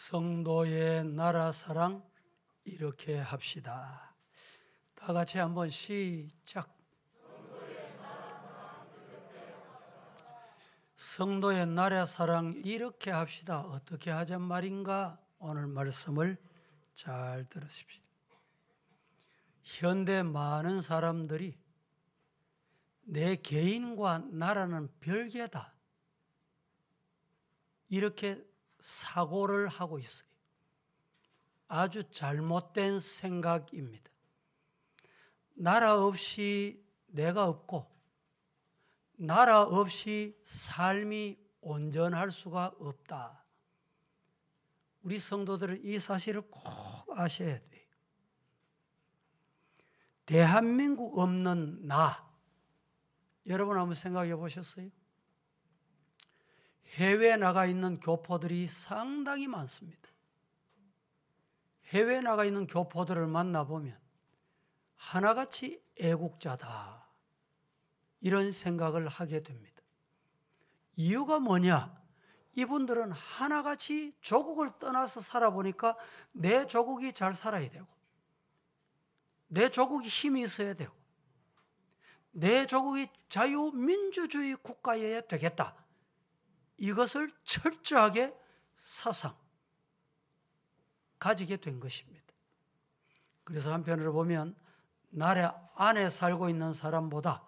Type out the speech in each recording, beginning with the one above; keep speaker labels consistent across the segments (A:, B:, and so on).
A: 성도의 나라 사랑 이렇게 합시다. 다 같이 한번 시작. 성도의 나라 사랑 이렇게 합시다. 어떻게 하잔 말인가? 오늘 말씀을 잘 들으십시오. 현대 많은 사람들이 내 개인과 나라는 별개다, 이렇게 사고를 하고 있어요. 아주 잘못된 생각입니다. 나라 없이 내가 없고 나라 없이 삶이 온전할 수가 없다. 우리 성도들은 이 사실을 꼭 아셔야 돼요. 대한민국 없는 나, 여러분 한번 생각해 보셨어요? 해외에 나가 있는 교포들이 상당히 많습니다. 해외에 나가 있는 교포들을 만나보면 하나같이 애국자다, 이런 생각을 하게 됩니다. 이유가 뭐냐? 이분들은 하나같이 조국을 떠나서 살아보니까 내 조국이 잘 살아야 되고, 내 조국이 힘이 있어야 되고, 내 조국이 자유민주주의 국가여야 되겠다, 이것을 철저하게 사상 가지게 된 것입니다. 그래서 한편으로 보면 나라 안에 살고 있는 사람보다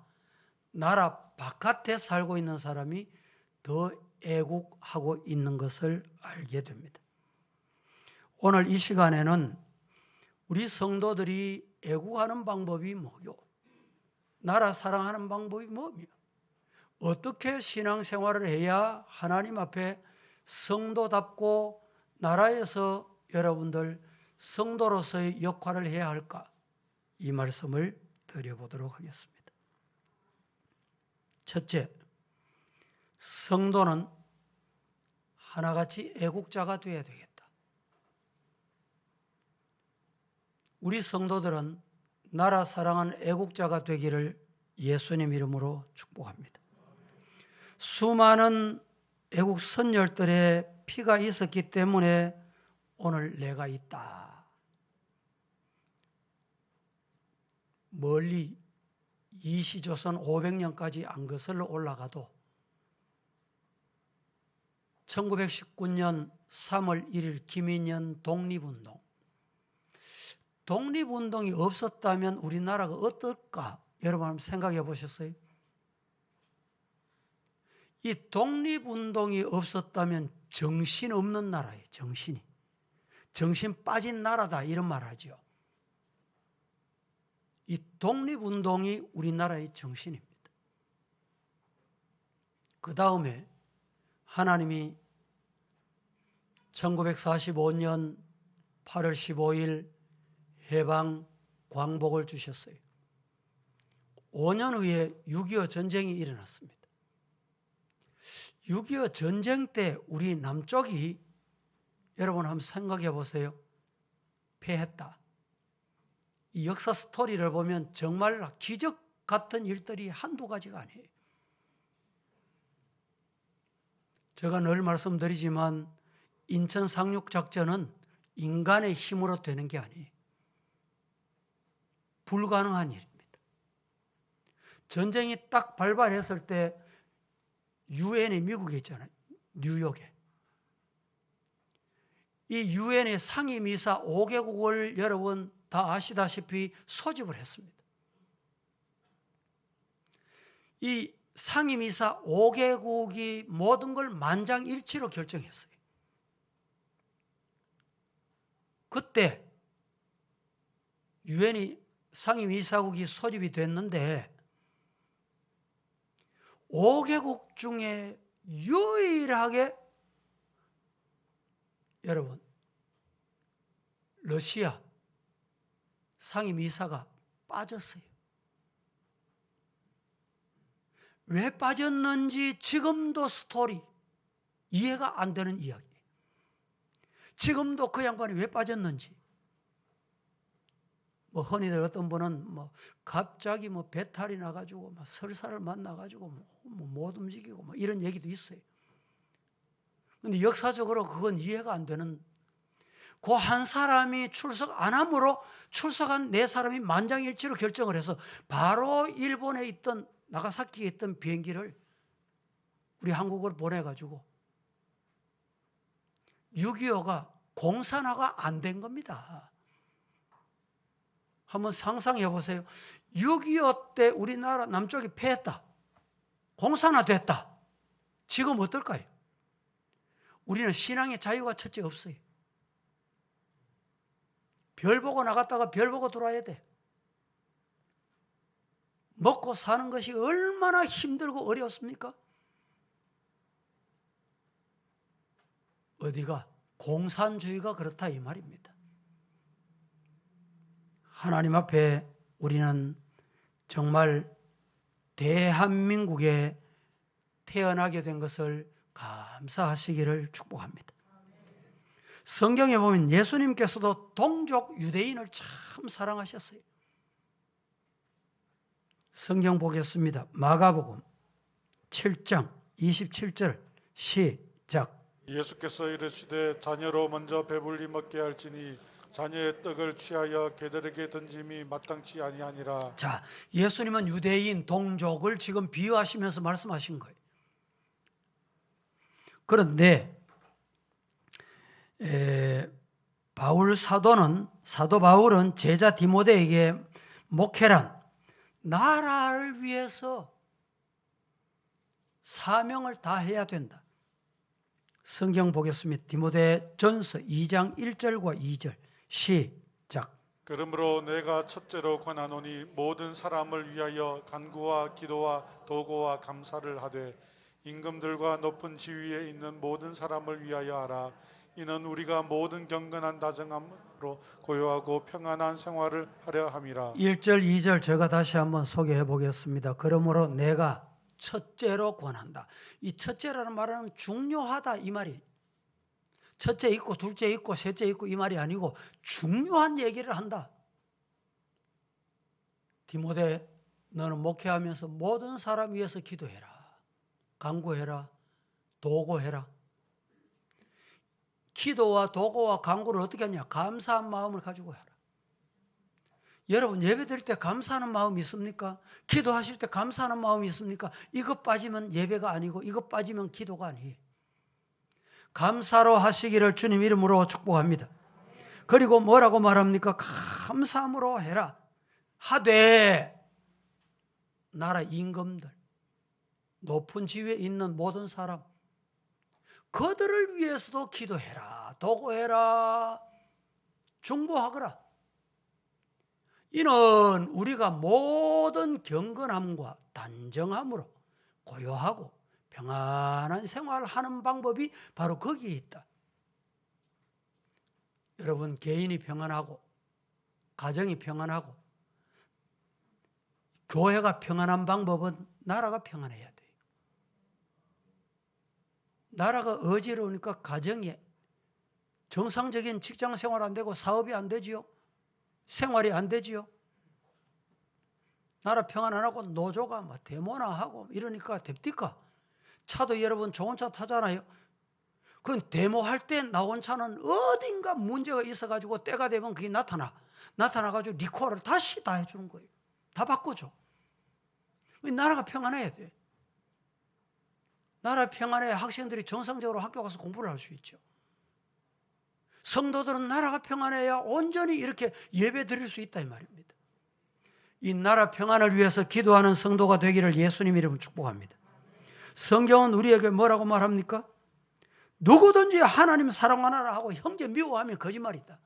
A: 나라 바깥에 살고 있는 사람이 더 애국하고 있는 것을 알게 됩니다. 오늘 이 시간에는 우리 성도들이 애국하는 방법이 뭐요? 나라 사랑하는 방법이 뭐며? 어떻게 신앙생활을 해야 하나님 앞에 성도답고 나라에서 여러분들 성도로서의 역할을 해야 할까? 이 말씀을 드려보도록 하겠습니다. 첫째, 성도는 하나같이 애국자가 되어야 되겠다. 우리 성도들은 나라 사랑하는 애국자가 되기를 예수님 이름으로 축복합니다. 수많은 애국 선열들의 피가 있었기 때문에 오늘 내가 있다. 멀리 이시조선 500년까지 안 거슬러 올라가도 1919년 3월 1일 김인현 독립운동, 독립운동이 없었다면 우리나라가 어떨까? 여러분 한번 생각해 보셨어요? 이 독립운동이 없었다면 정신없는 나라예요. 정신 빠진 나라다, 이런 말 하죠. 이 독립운동이 우리나라의 정신입니다. 그 다음에 하나님이 1945년 8월 15일 해방 광복을 주셨어요. 5년 후에 6.25 전쟁이 일어났습니다. 6.25 전쟁 때 우리 남쪽이, 여러분 한번 생각해 보세요. 패했다. 이 역사 스토리를 보면 정말 기적 같은 일들이 한두 가지가 아니에요. 제가 늘 말씀드리지만 인천 상륙작전은 인간의 힘으로 되는 게 아니에요. 불가능한 일입니다. 전쟁이 딱 발발했을 때 유엔이 미국에 있잖아요. 뉴욕에. 이 유엔의 상임이사 5개국을 여러분 다 아시다시피 소집을 했습니다. 이 상임이사 5개국이 모든 걸 만장일치로 결정했어요. 그때 유엔이 상임이사국이 소집이 됐는데 5개국 중에 유일하게 여러분 러시아 상임이사가 빠졌어요. 왜 빠졌는지 지금도 스토리 이해가 안 되는 이야기예요. 지금도 그 양반이 왜 빠졌는지, 흔히들 어떤 분은 갑자기 배탈이 나가지고 설사를 만나가지고 못 움직이고 이런 얘기도 있어요. 근데 역사적으로 그건 이해가 안 되는 그 한 사람이 출석 안 함으로 출석한 네 사람이 만장일치로 결정을 해서 바로 일본에 있던 나가사키에 있던 비행기를 우리 한국으로 보내가지고 6.25가 공산화가 안 된 겁니다. 한번 상상해 보세요. 6.25 때 우리나라 남쪽이 패했다. 공산화됐다. 지금 어떨까요? 우리는 신앙의 자유가 첫째 없어요. 별 보고 나갔다가 별 보고 들어와야 돼. 먹고 사는 것이 얼마나 힘들고 어려웠습니까? 어디가? 공산주의가 그렇다 이 말입니다. 하나님 앞에 우리는 정말 대한민국에 태어나게 된 것을 감사하시기를 축복합니다. 성경에 보면 예수님께서도 동족 유대인을 참 사랑하셨어요. 성경 보겠습니다. 마가복음 7장 27절 시작.
B: 예수께서 이르시되 자녀로 먼저 배불리 먹게 할지니 자녀의 떡을 취하여 개들에게 던짐이 마땅치 아니하니라.
A: 자, 예수님은 유대인 동족을 지금 비유하시면서 말씀하신 거예요. 그런데 사도 바울은 제자 디모데에게 목회란 나라를 위해서 사명을 다해야 된다. 성경 보겠습니다. 디모데전서 2장 1절과 2절 시작.
B: 그러므로 내가 첫째로 권하노니 모든 사람을 위하여 간구와 기도와 도고와 감사를 하되 임금들과 높은 지위에 있는 모든 사람을 위하여 하라. 이는 우리가 모든 경건한 다정함으로 고요하고 평안한 생활을 하려 함이라.
A: 1절 2절 제가 다시 한번 소개해 보겠습니다. 그러므로 내가 첫째로 권한다. 이 첫째라는 말은 중요하다 이 말이. 첫째 있고 둘째 있고 셋째 있고 이 말이 아니고 중요한 얘기를 한다. 디모데 너는 목회하면서 모든 사람 위해서 기도해라. 간구해라. 도고해라. 기도와 도고와 간구를 어떻게 하냐? 감사한 마음을 가지고 해라. 여러분 예배 드릴 때 감사하는 마음이 있습니까? 기도하실 때 감사하는 마음이 있습니까? 이것 빠지면 예배가 아니고 이것 빠지면 기도가 아니에요. 감사로 하시기를 주님 이름으로 축복합니다. 그리고 뭐라고 말합니까? 감사함으로 해라. 하되 나라 임금들, 높은 지위에 있는 모든 사람, 그들을 위해서도 기도해라. 도고해라. 중보하거라. 이는 우리가 모든 경건함과 단정함으로 고요하고 평안한 생활을 하는 방법이 바로 거기에 있다. 여러분 개인이 평안하고 가정이 평안하고 교회가 평안한 방법은 나라가 평안해야 돼요. 나라가 어지러우니까 가정이 정상적인 직장 생활 안 되고 사업이 안 되지요. 생활이 안 되지요. 나라 평안 안 하고 노조가 막 데모나 하고 이러니까 됩니까? 차도 여러분 좋은 차 타잖아요. 그 데모할 때 나온 차는 어딘가 문제가 있어가지고 때가 되면 그게 나타나가지고 리콜을 다시 다 해주는 거예요. 다 바꾸죠. 나라가 평안해야 돼. 나라 평안해야 학생들이 정상적으로 학교 가서 공부를 할 수 있죠. 성도들은 나라가 평안해야 온전히 이렇게 예배 드릴 수 있다 이 말입니다. 이 나라 평안을 위해서 기도하는 성도가 되기를 예수님 이름으로 축복합니다. 성경은 우리에게 뭐라고 말합니까? 누구든지 하나님 사랑하라 하고 형제 미워하면 거짓말이다.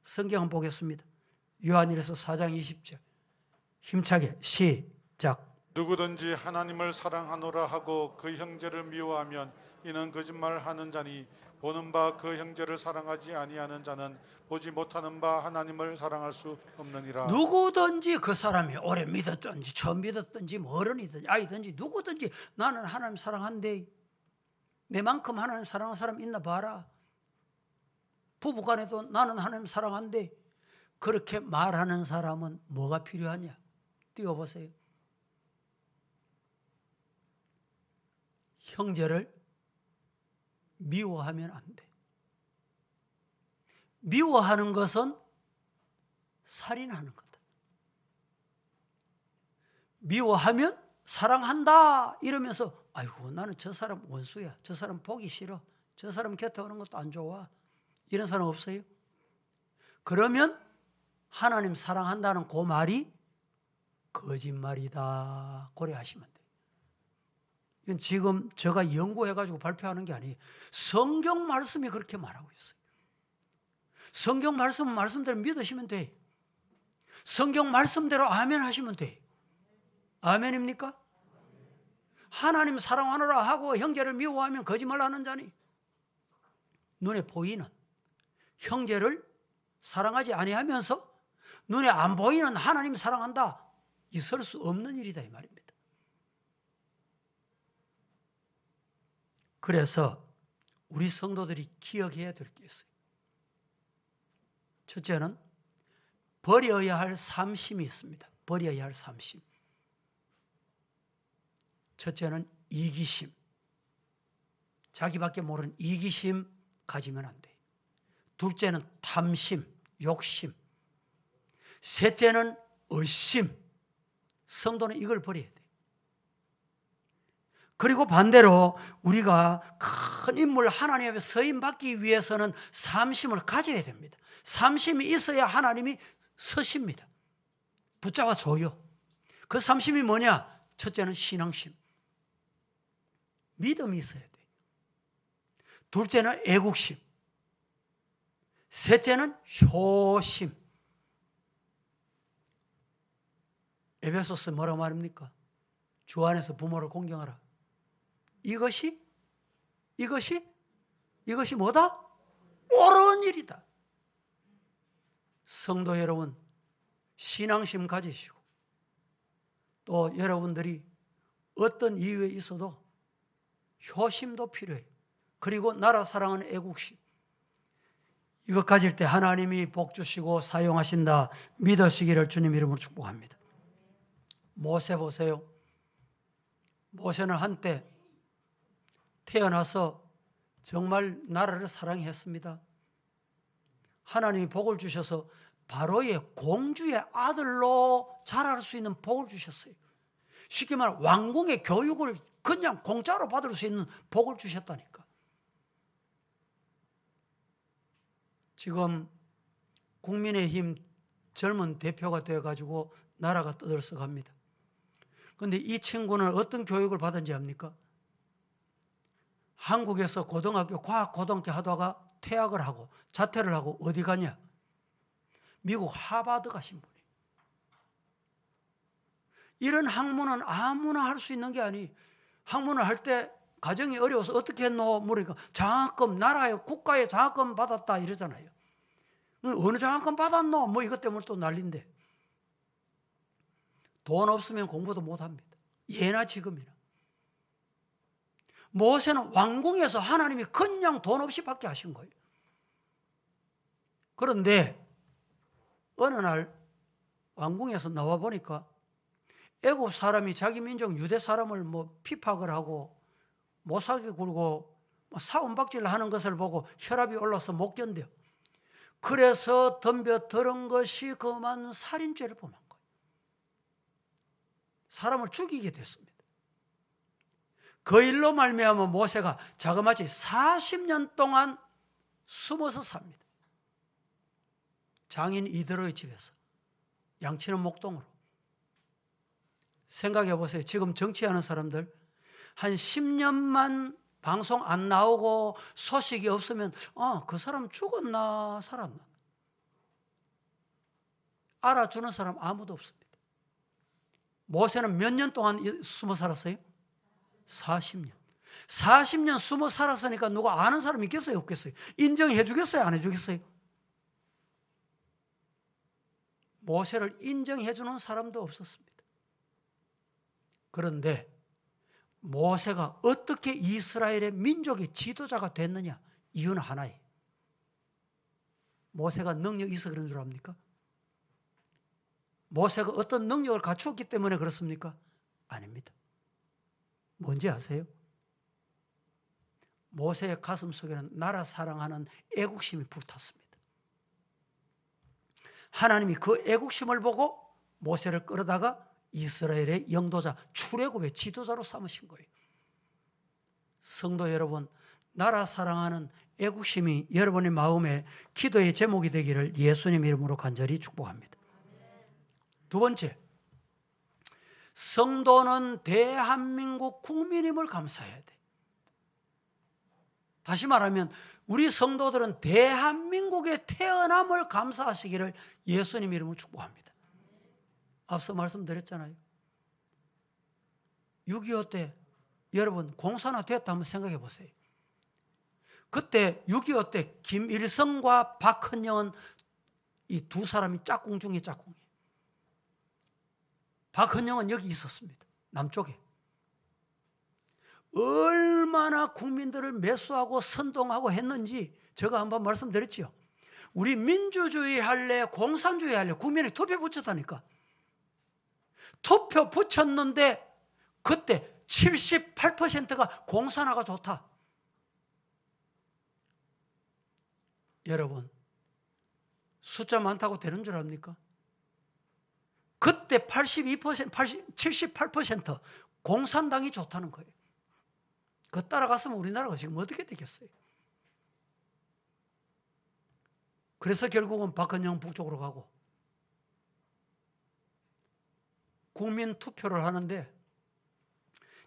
A: 성경 한번 보겠습니다. 요한일서 4장 20절 힘차게 시작.
B: 누구든지 하나님을 사랑하노라 하고 그 형제를 미워하면 이는 거짓말하는 자니 보는 바 그 형제를 사랑하지 아니하는 자는 보지 못하는 바 하나님을 사랑할 수 없느니라.
A: 누구든지 그 사람이 오래 믿었든지 처음 믿었든지 뭐 어른이든지 아이든지 누구든지 나는 하나님 사랑한대. 내만큼 하나님 사랑하는 사람 있나 봐라. 부부간에도 나는 하나님 사랑한대. 그렇게 말하는 사람은 뭐가 필요하냐? 띄워보세요. 형제를 미워하면 안 돼. 미워하는 것은 살인하는 거다. 미워하면 사랑한다 이러면서 아이고 나는 저 사람 원수야. 저 사람 보기 싫어. 저 사람 곁에 오는 것도 안 좋아. 이런 사람 없어요? 그러면 하나님 사랑한다는 그 말이 거짓말이다. 고려하시면 돼요. 이건 지금 제가 연구해가지고 발표하는 게 아니에요. 성경 말씀이 그렇게 말하고 있어요. 성경 말씀은 말씀대로 믿으시면 돼요. 성경 말씀대로 아멘 하시면 돼요. 아멘입니까? 하나님 사랑하노라 하고 형제를 미워하면 거짓말하는 자니 눈에 보이는 형제를 사랑하지 아니하면서 눈에 안 보이는 하나님 사랑한다. 있을 수 없는 일이다 이 말입니다. 그래서 우리 성도들이 기억해야 될 게 있어요. 첫째는 버려야 할 삼심이 있습니다. 버려야 할 삼심. 첫째는 이기심. 자기밖에 모르는 이기심 가지면 안 돼요. 둘째는 탐심, 욕심. 셋째는 의심. 성도는 이걸 버려야 돼요. 그리고 반대로 우리가 큰 인물 하나님 앞에 서임받기 위해서는 삼심을 가져야 됩니다. 삼심이 있어야 하나님이 서십니다. 붙잡아 줘요. 그 삼심이 뭐냐? 첫째는 신앙심. 믿음이 있어야 돼요. 둘째는 애국심. 셋째는 효심. 에베소서 뭐라고 말합니까? 주 안에서 부모를 공경하라. 이것이 뭐다? 옳은 일이다. 성도 여러분, 신앙심 가지시고 또 여러분들이 어떤 이유에 있어도 효심도 필요해요. 그리고 나라 사랑하는 애국심. 이것 가질 때 하나님이 복 주시고 사용하신다 믿으시기를 주님 이름으로 축복합니다. 모세 보세요. 모세는 한때 태어나서 정말 나라를 사랑했습니다. 하나님이 복을 주셔서 바로의 공주의 아들로 자랄 수 있는 복을 주셨어요. 쉽게 말하면 왕궁의 교육을 그냥 공짜로 받을 수 있는 복을 주셨다니까. 지금 국민의힘 젊은 대표가 되어가지고 나라가 떠들썩합니다. 그런데 이 친구는 어떤 교육을 받은지 압니까? 한국에서 고등학교, 과학고등학교 하다가 퇴학을 하고 자퇴를 하고 어디 가냐? 미국 하버드 가신 분이에요. 이런 학문은 아무나 할 수 있는 게 아니에요. 학문을 할 때 가정이 어려워서 어떻게 했노? 물으니까 장학금, 나라의 국가의 장학금 받았다 이러잖아요. 어느 장학금 받았노? 뭐 이것 때문에 또 난린데. 돈 없으면 공부도 못합니다. 예나 지금이나. 모세는 왕궁에서 하나님이 그냥 돈 없이 받게 하신 거예요. 그런데 어느 날 왕궁에서 나와 보니까 애굽 사람이 자기 민족 유대 사람을 뭐 핍박을 하고 못살게 굴고 사움박질을 하는 것을 보고 혈압이 올라서 못 견뎌. 그래서 덤벼들은 것이 그만 살인죄를 범한 거예요. 사람을 죽이게 됐습니다. 그 일로 말미암아 모세가 자그마치 40년 동안 숨어서 삽니다. 장인 이드로의 집에서 양치는 목동으로. 생각해 보세요. 지금 정치하는 사람들 한 10년만 방송 안 나오고 소식이 없으면 그 사람 죽었나 살았나 알아주는 사람 아무도 없습니다. 모세는 몇 년 동안 숨어 살았어요? 40년. 40년 숨어 살았으니까 누가 아는 사람 있겠어요? 없겠어요? 인정해 주겠어요? 안 해주겠어요? 모세를 인정해 주는 사람도 없었습니다. 그런데 모세가 어떻게 이스라엘의 민족의 지도자가 됐느냐? 이유는 하나예요. 모세가 능력이 있어 그런 줄 압니까? 모세가 어떤 능력을 갖추었기 때문에 그렇습니까? 아닙니다. 뭔지 아세요? 모세의 가슴 속에는 나라 사랑하는 애국심이 불탔습니다. 하나님이 그 애국심을 보고 모세를 끌어다가 이스라엘의 영도자, 출애굽의 지도자로 삼으신 거예요. 성도 여러분, 나라 사랑하는 애국심이 여러분의 마음에 기도의 제목이 되기를 예수님 이름으로 간절히 축복합니다. 두 번째, 성도는 대한민국 국민임을 감사해야 돼. 다시 말하면 우리 성도들은 대한민국에 태어남을 감사하시기를 예수님 이름으로 축복합니다. 앞서 말씀드렸잖아요. 6.25 때 여러분 공산화 되었다 한번 생각해 보세요. 그때 6.25 때 김일성과 박헌영은 이 두 사람이 짝꿍 중에 짝꿍이에요. 박헌영은 여기 있었습니다. 남쪽에. 얼마나 국민들을 매수하고 선동하고 했는지 제가 한번 말씀드렸지요. 우리 민주주의 할래 공산주의 할래 국민이 투표 붙였다니까. 투표 붙였는데 그때 78%가 공산화가 좋다. 여러분, 숫자 많다고 되는 줄 압니까? 그때 82%, 78% 공산당이 좋다는 거예요. 그거 따라갔으면 우리나라가 지금 어떻게 되겠어요? 그래서 결국은 박헌영 북쪽으로 가고 국민 투표를 하는데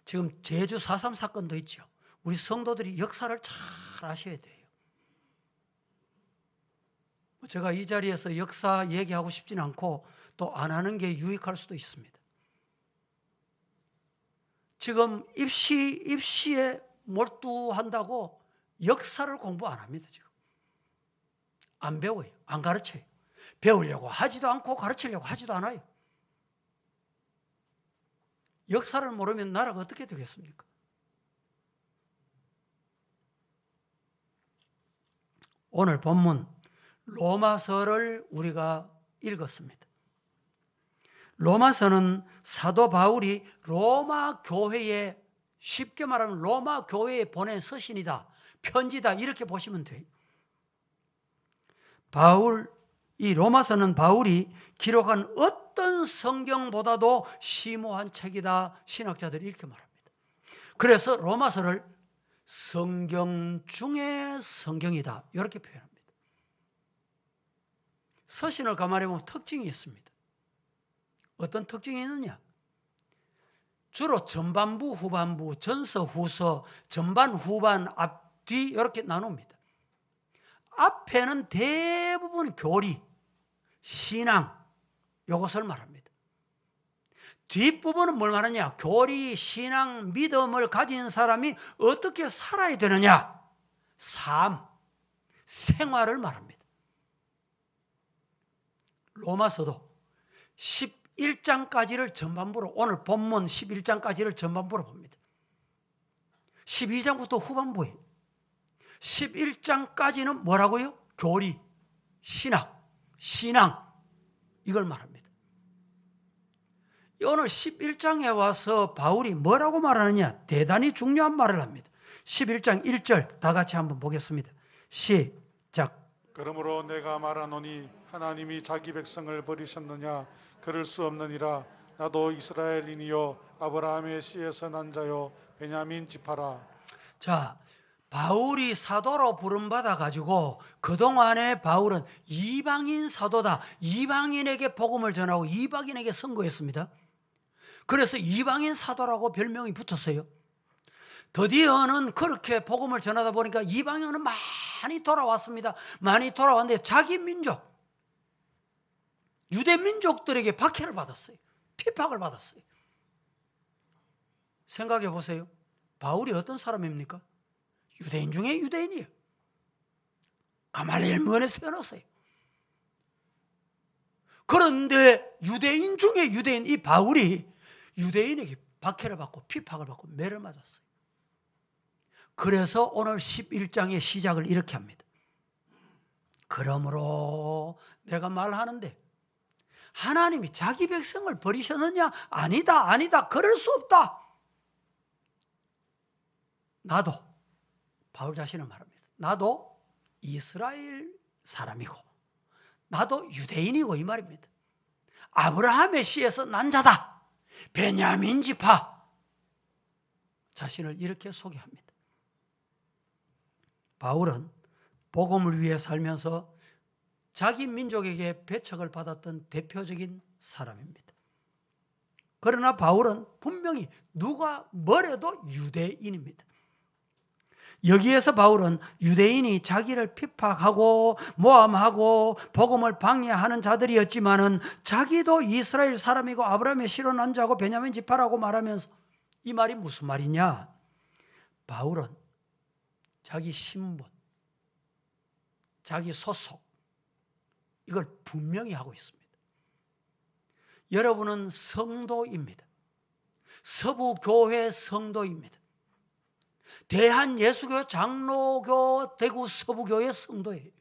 A: 지금 제주 4.3 사건도 있죠. 우리 성도들이 역사를 잘 아셔야 돼요. 제가 이 자리에서 역사 얘기하고 싶지는 않고 또 안 하는 게 유익할 수도 있습니다. 지금 입시에 몰두한다고 역사를 공부 안 합니다. 지금 안 배워요. 안 가르쳐요. 배우려고 하지도 않고 가르치려고 하지도 않아요. 역사를 모르면 나라가 어떻게 되겠습니까? 오늘 본문 로마서를 우리가 읽었습니다. 로마서는 사도 바울이 로마 교회에, 쉽게 말하면 로마 교회에 보낸 서신이다, 편지다, 이렇게 보시면 돼요. 이 로마서는 바울이 기록한 어떤 성경보다도 심오한 책이다, 신학자들이 이렇게 말합니다. 그래서 로마서를 성경 중에 성경이다, 이렇게 표현합니다. 서신을 가만히 보면 특징이 있습니다. 어떤 특징이 있느냐? 주로 전반부, 후반부, 전서, 후서, 전반, 후반, 앞, 뒤 이렇게 나눕니다. 앞에는 대부분 교리, 신앙 이것을 말합니다. 뒷부분은 뭘 말하냐? 교리, 신앙, 믿음을 가진 사람이 어떻게 살아야 되느냐? 삶, 생활을 말합니다. 로마서도 11장까지를 전반부로, 오늘 본문 11장까지를 전반부로 봅니다. 12장부터 후반부에 11장까지는 뭐라고요? 교리, 신앙 이걸 말합니다. 오늘 11장에 와서 바울이 뭐라고 말하느냐? 대단히 중요한 말을 합니다. 11장 1절 다 같이 한번 보겠습니다. 시작.
B: 그러므로 내가 말하노니 하나님이 자기 백성을 버리셨느냐? 그럴 수 없느니라. 나도 이스라엘인이요 아브라함의 씨에서 난 자요 베냐민 지파라.
A: 자, 바울이 사도로 부름받아 가지고 그동안에 바울은 이방인 사도다, 이방인에게 복음을 전하고 이방인에게 선거했습니다. 그래서 이방인 사도라고 별명이 붙었어요. 드디어는 그렇게 복음을 전하다 보니까 이방인은 많이 돌아왔습니다. 많이 돌아왔는데 자기 민족, 유대 민족들에게 박해를 받았어요. 핍박을 받았어요. 생각해 보세요. 바울이 어떤 사람입니까? 유대인 중에 유대인이에요. 가말리엘 문에서 태어났어요. 그런데 유대인 중에 유대인, 이 바울이 유대인에게 박해를 받고 핍박을 받고 매를 맞았어요. 그래서 오늘 11장의 시작을 이렇게 합니다. 그러므로 내가 말하는데 하나님이 자기 백성을 버리셨느냐? 아니다. 그럴 수 없다. 나도, 바울 자신은 말합니다. 나도 이스라엘 사람이고 나도 유대인이고 이 말입니다. 아브라함의 씨에서 난 자다. 베냐민 지파. 자신을 이렇게 소개합니다. 바울은 복음을 위해 살면서 자기 민족에게 배척을 받았던 대표적인 사람입니다. 그러나 바울은 분명히 누가 뭐래도 유대인입니다. 여기에서 바울은 유대인이 자기를 핍박하고 모함하고 복음을 방해하는 자들이었지만은 자기도 이스라엘 사람이고 아브라함의 씨로 난 자고 베냐민 지파라고 말하면서 이 말이 무슨 말이냐? 바울은 자기 신분, 자기 소속 이걸 분명히 하고 있습니다. 여러분은 성도입니다. 서부교회 성도입니다. 대한예수교 장로교 대구 서부교회 성도예요.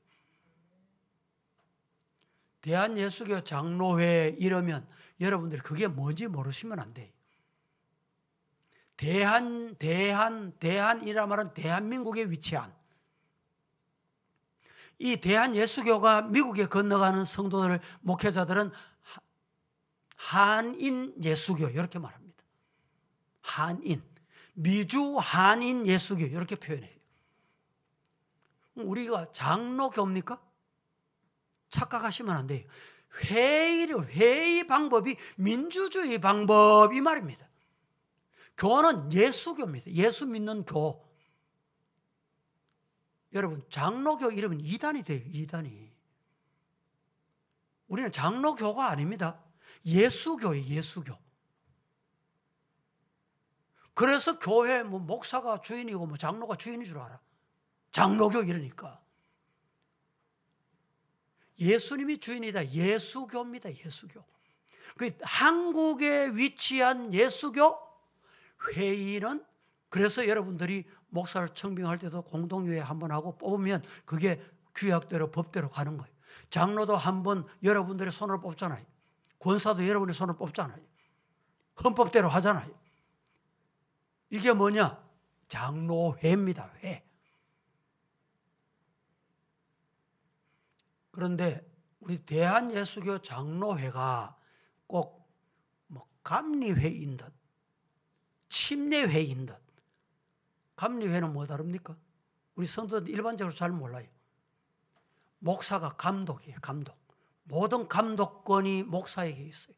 A: 대한예수교 장로회 이러면 여러분들이 그게 뭔지 모르시면 안 돼요. 대한이라 말은 대한민국에 위치한 이 대한예수교가 미국에 건너가는 성도들 목회자들은 한인예수교 이렇게 말합니다. 한인, 미주 한인 예수교 이렇게 표현해요. 우리가 장로교입니까? 착각하시면 안 돼요. 회의 방법이 민주주의 방법 이 말입니다. 교는 예수교입니다. 예수 믿는 교. 여러분 장로교 이러면 이단이 돼요. 이단이. 우리는 장로교가 아닙니다. 예수교예요. 예수교. 그래서 교회 목사가 주인이고 장로가 주인인 줄 알아. 장로교 이러니까. 예수님이 주인이다. 예수교입니다. 예수교. 그 한국에 위치한 예수교 회의는 그래서 여러분들이 목사를 청빙할 때도 공동회의 한번 하고 뽑으면 그게 규약대로 법대로 가는 거예요. 장로도 한번 여러분들의 손을 뽑잖아요. 권사도 여러분의 손을 뽑잖아요. 헌법대로 하잖아요. 이게 뭐냐? 장로회입니다. 회. 그런데 우리 대한예수교 장로회가 꼭 감리회인 듯 침례회인 듯. 감리회는 뭐 다릅니까? 우리 성도들 일반적으로 잘 몰라요. 목사가 감독이에요. 감독. 모든 감독권이 목사에게 있어요.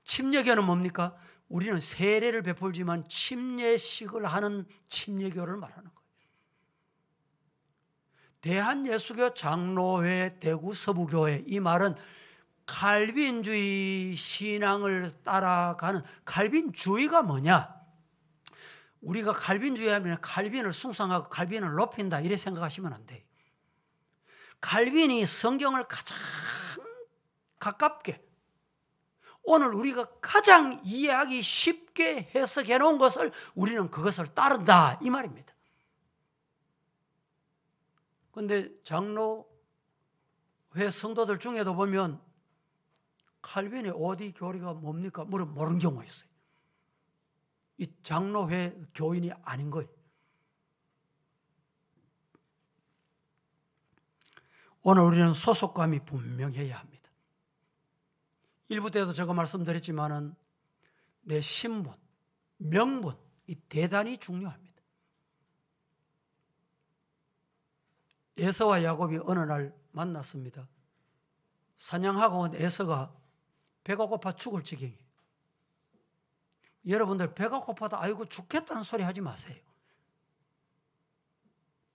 A: 침례교는 뭡니까? 우리는 세례를 베풀지만 침례식을 하는 침례교를 말하는 거예요. 대한예수교 장로회 대구 서부교회 이 말은 칼빈주의 신앙을 따라가는 칼빈주의가 뭐냐? 우리가 칼빈주의 하면 칼빈을 숭상하고 칼빈을 높인다 이렇게 생각하시면 안 돼요. 칼빈이 성경을 가장 가깝게 오늘 우리가 가장 이해하기 쉽게 해석해 놓은 것을 우리는 그것을 따른다 이 말입니다. 그런데 장로회 성도들 중에도 보면 칼빈의 어디 교리가 뭡니까? 모르는 경우가 있어요. 이 장로회 교인이 아닌 거예요. 오늘 우리는 소속감이 분명해야 합니다. 일부 때도 제가 말씀드렸지만은 내 신분, 명분 이 대단히 중요합니다. 에서와 야곱이 어느 날 만났습니다. 사냥하고 온 에서가 배가 고파 죽을 지경이에요. 여러분들 배가 고파도 아이고 죽겠다는 소리 하지 마세요.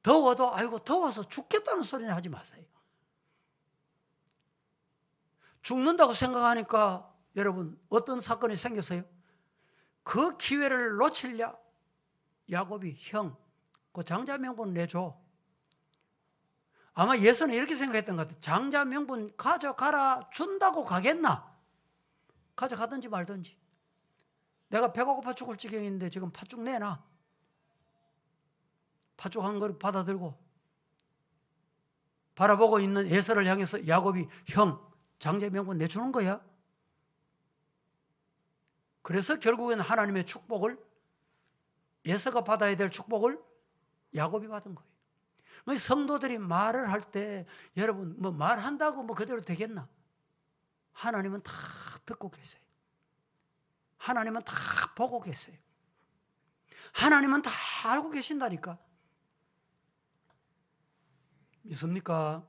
A: 더워도 아이고 더워서 죽겠다는 소리는 하지 마세요. 죽는다고 생각하니까 여러분 어떤 사건이 생겼어요? 그 기회를 놓치려 야곱이 형, 그 장자 명분 내줘. 아마 예서는 이렇게 생각했던 것 같아요. 장자 명분 가져가라 준다고 가겠나? 가져가든지 말든지. 내가 배가 고파 죽을 지경인데 지금 팥죽 내놔. 팥죽 한 그릇 받아들고 바라보고 있는 에서를 향해서 야곱이 형, 장자 명분 내주는 거야. 그래서 결국에는 하나님의 축복을 에서가 받아야 될 축복을 야곱이 받은 거예요. 성도들이 말을 할 때 여러분 뭐 말한다고 뭐 그대로 되겠나? 하나님은 다 듣고 계세요. 하나님은 다 보고 계세요. 하나님은 다 알고 계신다니까. 믿습니까?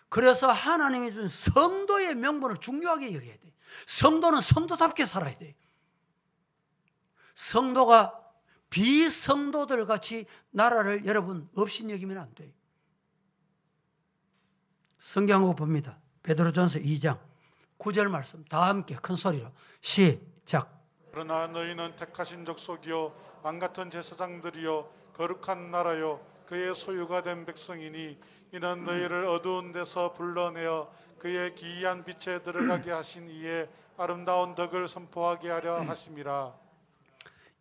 A: 그래서 하나님이 준 성도의 명분을 중요하게 여겨야 돼. 성도는 성도답게 살아야 돼. 성도가 비성도들 같이 나라를 여러분 업신여기면 안 돼요. 성경하고 봅니다. 베드로전서 2장 9절 말씀 다 함께 큰 소리로 시작.
B: 그러나 너희는 택하신 족속이요 왕 같은 제사장들이요 거룩한 나라요 그의 소유가 된 백성이니 이는 너희를 어두운 데서 불러내어 그의 기이한 빛에 들어가게 하신 이의 아름다운 덕을 선포하게 하려 하심이라.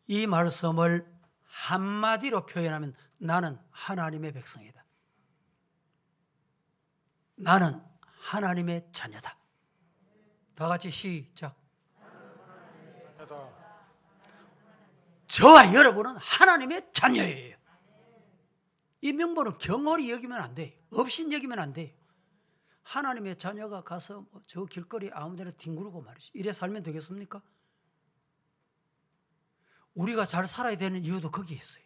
A: 이 말씀을 한마디로 표현하면 나는 하나님의 백성이다. 나는 하나님의 자녀다. 다 같이 시작. 저와 여러분은 하나님의 자녀예요. 이 명분을 경홀히 여기면 안 돼. 없인 여기면 안 돼. 하나님의 자녀가 가서 저 길거리 아무데나 뒹굴고 말이지. 이래 살면 되겠습니까? 우리가 잘 살아야 되는 이유도 거기에 있어요.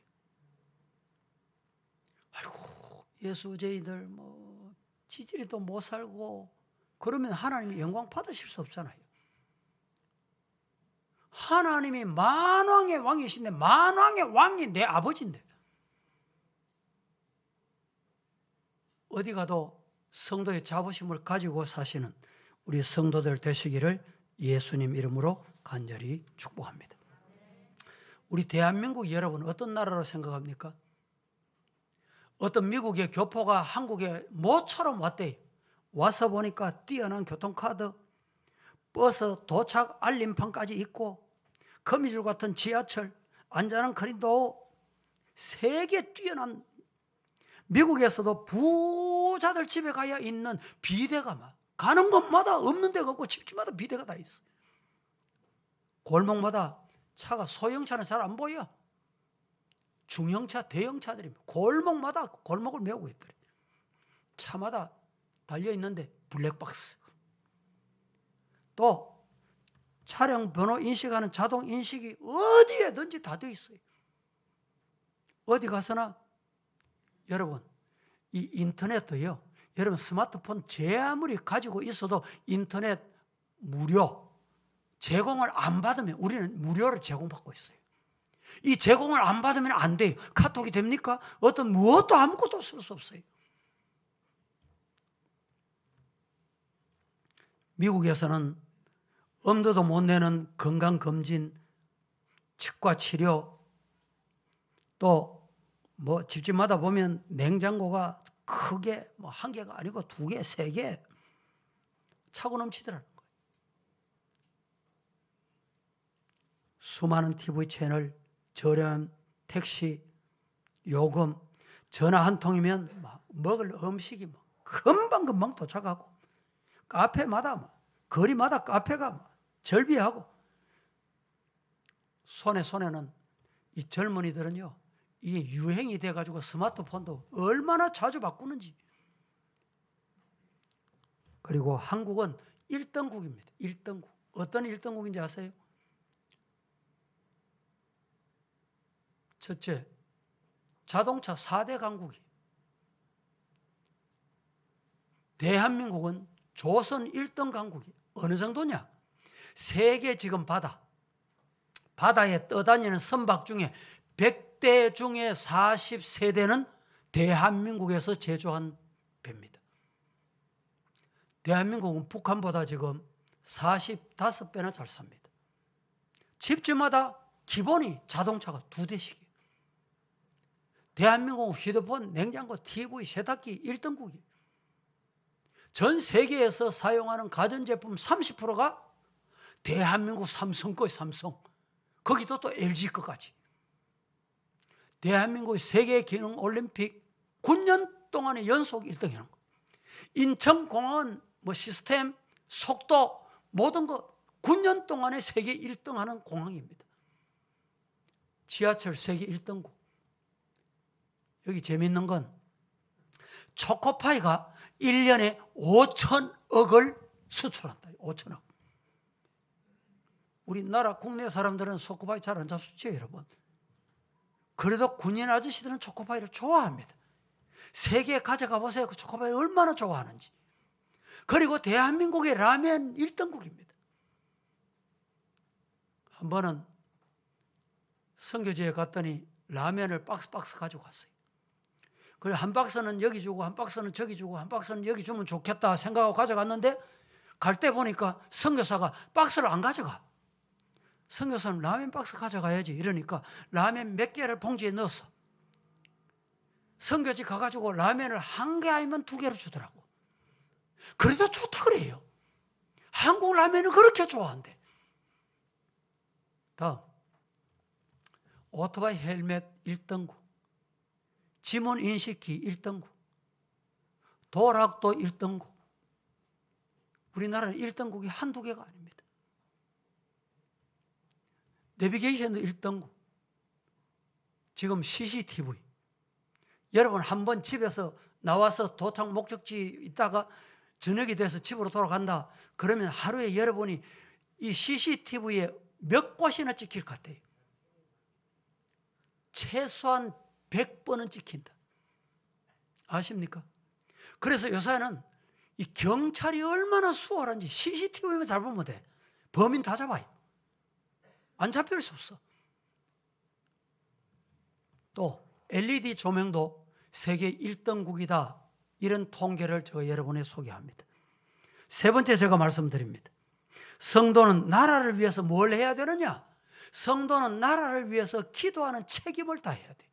A: 아이고 예수제이들 뭐 지지리도 못 살고 그러면 하나님이 영광 받으실 수 없잖아요. 하나님이 만왕의 왕이신데 만왕의 왕이 내 아버지인데 어디 가도 성도의 자부심을 가지고 사시는 우리 성도들 되시기를 예수님 이름으로 간절히 축복합니다. 우리 대한민국 여러분 어떤 나라로 생각합니까? 어떤 미국의 교포가 한국에 모처럼 왔대요. 와서 보니까 뛰어난 교통카드, 버스 도착 알림판까지 있고 거미줄 같은 지하철, 안전한 거리도 세계 뛰어난 미국에서도 부자들 집에 가야 있는 비대가 막 가는 곳마다 없는 데가 없고 집집마다 비대가 다 있어. 골목마다 차가 소형차는 잘 안 보여. 중형차, 대형차들이 골목마다 골목을 메우고 있더래. 차마다 달려있는데 블랙박스. 또 차량 번호 인식하는 자동 인식이 어디에든지 다 되어 있어요. 어디 가서나 여러분 이 인터넷도요. 여러분 스마트폰 제 아무리 가지고 있어도 인터넷 무료 제공을 안 받으면 우리는 무료로 제공받고 있어요. 이 제공을 안 받으면 안 돼요. 카톡이 됩니까? 어떤 무엇도 아무것도 쓸 수 없어요. 미국에서는 엄두도 못 내는 건강검진, 치과 치료, 또 뭐 집집마다 보면 냉장고가 크게 뭐 한 개가 아니고 두 개, 세 개 차고 넘치더라는 거예요. 수많은 TV 채널, 저렴 택시, 요금, 전화 한 통이면 막 먹을 음식이 막 금방금방 도착하고 카페마다 막 거리마다 카페가 막 절비하고 손에는 이 젊은이들은요. 이게 유행이 돼가지고 스마트폰도 얼마나 자주 바꾸는지. 그리고 한국은 1등국입니다. 1등국. 어떤 1등국인지 아세요? 첫째, 자동차 4대 강국이. 대한민국은 조선 1등 강국이 어느 정도냐? 세계 지금 바다에 떠다니는 선박 중에 100대 중에 40세대는 대한민국에서 제조한 배입니다. 대한민국은 북한보다 지금 45배나 잘 삽니다. 집집마다 기본이 자동차가 2대씩이에요. 대한민국은 휴대폰, 냉장고, TV, 세탁기 1등국이에요. 전 세계에서 사용하는 가전제품 30%가 대한민국 삼성 거예요. 삼성. 거기도 또 LG 거까지. 대한민국의 세계기능올림픽 9년 동안에 연속 1등 해놓은 거예요. 인천공항은 뭐 시스템, 속도 모든 거 9년 동안에 세계 1등 하는 공항입니다. 지하철 세계 1등국. 여기 재밌는 건 초코파이가 1년에 5천억을 수출한다. 5천억. 우리나라 국내 사람들은 초코파이 잘 안 잡수죠, 여러분. 그래도 군인 아저씨들은 초코파이를 좋아합니다. 세계에 가져가 보세요. 그 초코파이를 얼마나 좋아하는지. 그리고 대한민국의 라면 1등국입니다. 한 번은 선교지에 갔더니 라면을 박스 가지고 갔어요. 그래서 한 박스는 여기 주고 한 박스는 저기 주고 한 박스는 여기 주면 좋겠다 생각하고 가져갔는데 갈 때 보니까 선교사가 박스를 안 가져가. 선교사는 라면 박스 가져가야지 이러니까 라면 몇 개를 봉지에 넣어서 선교지 가가지고 라면을 한 개 아니면 두 개를 주더라고. 그래도 좋다 그래요. 한국 라면을 그렇게 좋아한대. 다음, 오토바이 헬멧 1등국, 지문 인식기 1등국, 도락도 1등국. 우리나라는 1등국이 한두 개가 아닙니다. 내비게이션도 1등국. 지금 CCTV. 여러분 한번 집에서 나와서 도착 목적지 있다가 저녁이 돼서 집으로 돌아간다. 그러면 하루에 여러분이 이 CCTV에 몇 곳이나 찍힐 것 같아요. 최소한 100번은 찍힌다. 아십니까? 그래서 요새는 이 경찰이 얼마나 수월한지 CCTV만 잘 보면 돼. 범인 다 잡아요. 안 잡힐 수 없어. 또 LED 조명도 세계 1등국이다. 이런 통계를 제가 여러분에 소개합니다. 세 번째 제가 말씀드립니다. 성도는 나라를 위해서 뭘 해야 되느냐? 성도는 나라를 위해서 기도하는 책임을 다해야 돼.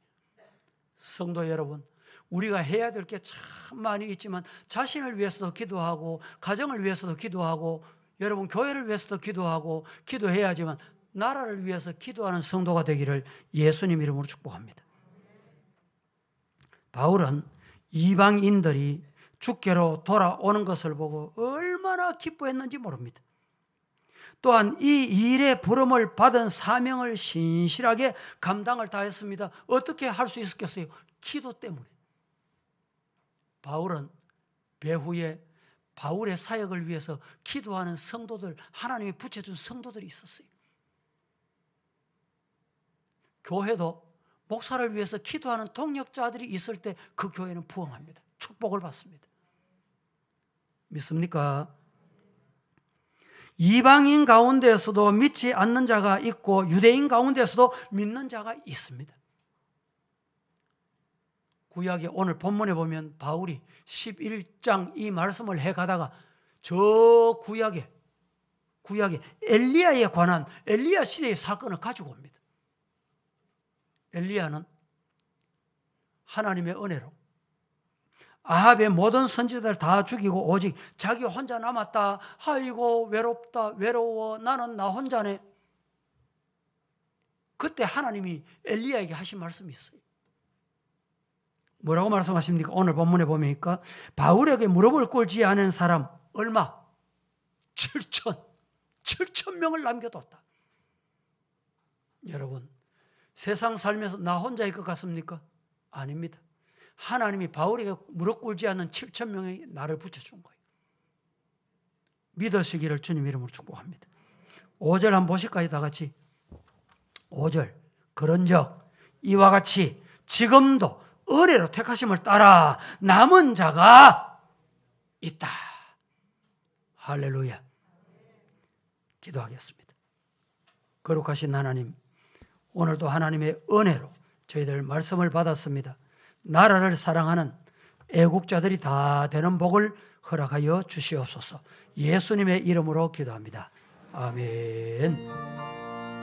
A: 성도 여러분, 우리가 해야 될 게 참 많이 있지만 자신을 위해서도 기도하고 가정을 위해서도 기도하고 여러분 교회를 위해서도 기도하고 기도해야지만 나라를 위해서 기도하는 성도가 되기를 예수님 이름으로 축복합니다. 바울은 이방인들이 주께로 돌아오는 것을 보고 얼마나 기뻐했는지 모릅니다. 또한 이 일의 부름을 받은 사명을 신실하게 감당을 다했습니다. 어떻게 할 수 있었겠어요? 기도 때문에. 바울은 배후에 바울의 사역을 위해서 기도하는 성도들, 하나님이 붙여준 성도들이 있었어요. 교회도 목사를 위해서 기도하는 동력자들이 있을 때 그 교회는 부흥합니다. 축복을 받습니다. 믿습니까? 이방인 가운데서도 믿지 않는 자가 있고 유대인 가운데서도 믿는 자가 있습니다. 구약의 오늘 본문에 보면 바울이 11장 이 말씀을 해가다가 저 구약에 엘리야에 관한 엘리야 시대의 사건을 가지고 옵니다. 엘리야는 하나님의 은혜로 아합의 모든 선지자들 다 죽이고 오직 자기 혼자 남았다. 아이고 외롭다 외로워 나는 나 혼자네. 그때 하나님이 엘리야에게 하신 말씀이 있어요. 뭐라고 말씀하십니까? 오늘 본문에 보니까 바울에게 무릎을 꿇지 않은 사람 얼마? 7천 명을 남겨뒀다. 여러분 세상 살면서 나 혼자일 것 같습니까? 아닙니다. 하나님이 바울에게 무릎 꿇지 않는 7천 명의 나를 붙여준 거예요. 믿으시기를 주님 이름으로 축복합니다. 5절 한번 보실까요? 다 같이. 5절. 그런즉 이와 같이 지금도 은혜로 택하심을 따라 남은 자가 있다. 할렐루야. 기도하겠습니다. 거룩하신 하나님, 오늘도 하나님의 은혜로 저희들 말씀을 받았습니다. 나라를 사랑하는 애국자들이 다 되는 복을 허락하여 주시옵소서. 예수님의 이름으로 기도합니다. 아멘.